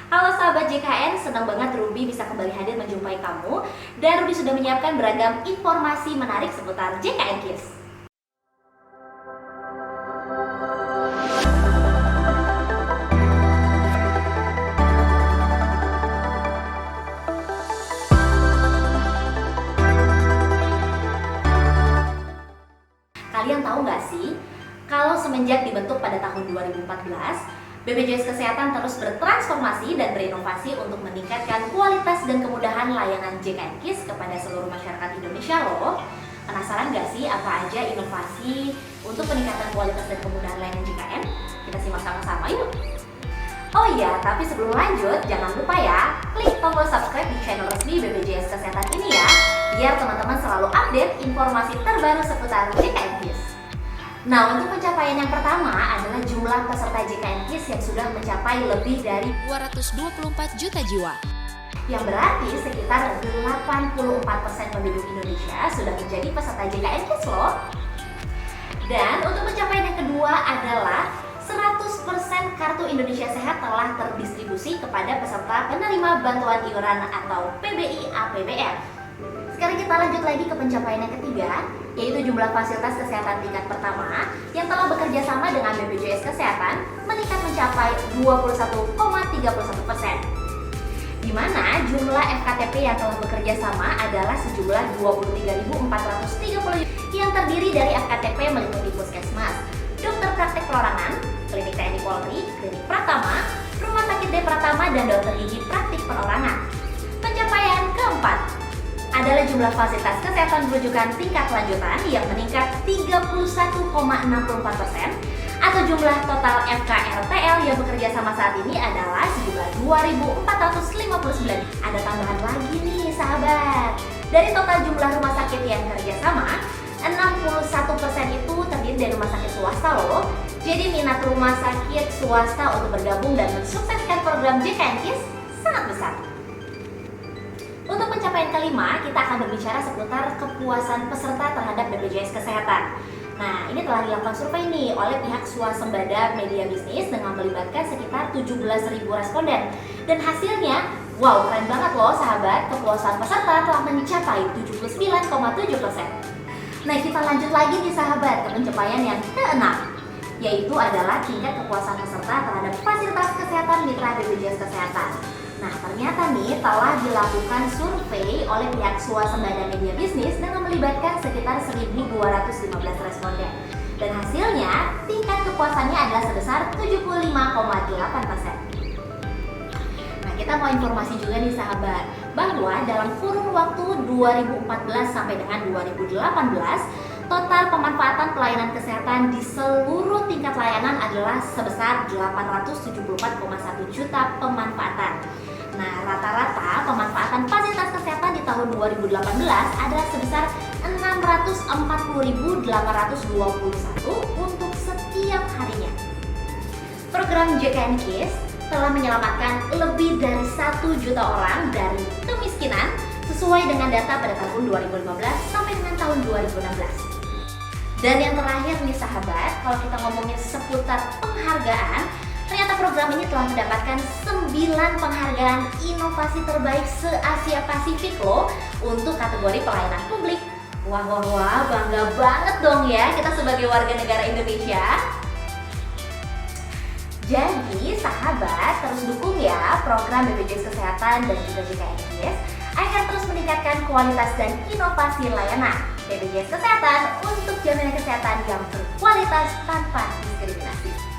Halo sahabat JKN, senang banget Ruby bisa kembali hadir menjumpai kamu. Dan Ruby sudah menyiapkan beragam informasi menarik seputar JKN Kids. Kalian tahu nggak sih, kalau semenjak dibentuk pada tahun 2014, BPJS Kesehatan terus bertransformasi dan berinovasi untuk meningkatkan kualitas dan kemudahan layanan JKN Kids kepada seluruh masyarakat Indonesia loh. Penasaran nggak sih apa aja inovasi untuk peningkatan kualitas dan kemudahan layanan JKN? Kita simak sama-sama yuk! Oh iya, tapi sebelum lanjut, jangan lupa ya, klik tombol subscribe di channel resmi BPJS Kesehatan ini ya, biar teman-teman selalu update informasi terbaru seputar JKN Kids. Nah, untuk pencapaian yang pertama adalah jumlah peserta JKN Kids yang sudah mencapai lebih dari 224 juta jiwa. Yang berarti sekitar 84% penduduk Indonesia sudah menjadi peserta JKN Kids loh. Dan untuk pencapaian yang kedua adalah 100% kartu Indonesia Sehat telah terdistribusi kepada peserta penerima bantuan iuran atau PBI APBN. Sekarang kita lanjut lagi ke pencapaian yang ketiga, yaitu jumlah fasilitas kesehatan tingkat pertama yang telah bekerja sama dengan BPJS Kesehatan meningkat mencapai 21,31%. Di mana jumlah FKTP yang telah bekerja sama adalah sejumlah 23.430 yang terdiri dari FKTP meliputi puskesmas, dokter praktek perorangan, klinik TNI Polri, klinik Pratama, rumah sakit D Pratama, dan dokter gigi praktik perorangan. Pencapaian keempat adalah jumlah fasilitas kesehatan rujukan tingkat lanjutan yang meningkat 31,64%, atau jumlah total FKRTL yang bekerja sama saat ini adalah sejumlah 2.459. Ada tambahan lagi nih sahabat. Dari total jumlah rumah sakit yang kerja sama, 61% itu terdiri dari rumah sakit swasta loh. Jadi minat rumah sakit swasta untuk bergabung dan mensukseskan program JKN Kids sangat besar. Untuk pencapaian kelima, kita akan berbicara seputar kepuasan peserta terhadap BPJS Kesehatan. Nah, ini telah dilakukan survei nih oleh pihak swasembada media bisnis dengan melibatkan sekitar 17.000 responden. Dan hasilnya, wow, keren banget loh sahabat, kepuasan peserta telah mencapai 79,7%. Nah, kita lanjut lagi nih sahabat ke pencapaian yang keenam, yaitu adalah tingkat kepuasan peserta terhadap fasilitas kesehatan mitra BPJS Kesehatan. Nah, ternyata nih telah dilakukan survei oleh pihak swasembada media bisnis dengan melibatkan sekitar 1.215 responden. Dan hasilnya, tingkat kepuasannya adalah sebesar 75,8%. Nah, kita mau informasi juga nih sahabat, bahwa dalam kurun waktu 2014 sampai dengan 2018, total pemanfaatan pelayanan kesehatan di seluruh tingkat layanan adalah sebesar 874,1 juta pemanfaatan. Nah, rata-rata pemanfaatan fasilitas kesehatan di tahun 2018 adalah sebesar 640.821 untuk setiap harinya. Program JKN Kids telah menyelamatkan lebih dari 1 juta orang dari kemiskinan sesuai dengan data pada tahun 2015 sampai dengan tahun 2016. Dan yang terakhir nih sahabat, kalau kita ngomongin seputar penghargaan, ternyata program ini telah mendapatkan 9 penghargaan inovasi terbaik se-Asia Pasifik loh untuk kategori pelayanan publik. Wah, bangga banget dong ya kita sebagai warga negara Indonesia. Jadi sahabat, terus dukung ya program BPJS Kesehatan dan juga JKN Kids agar terus meningkatkan kualitas dan inovasi layanan BPJS Kesehatan untuk jaminan kesehatan yang berkualitas tanpa diskriminasi.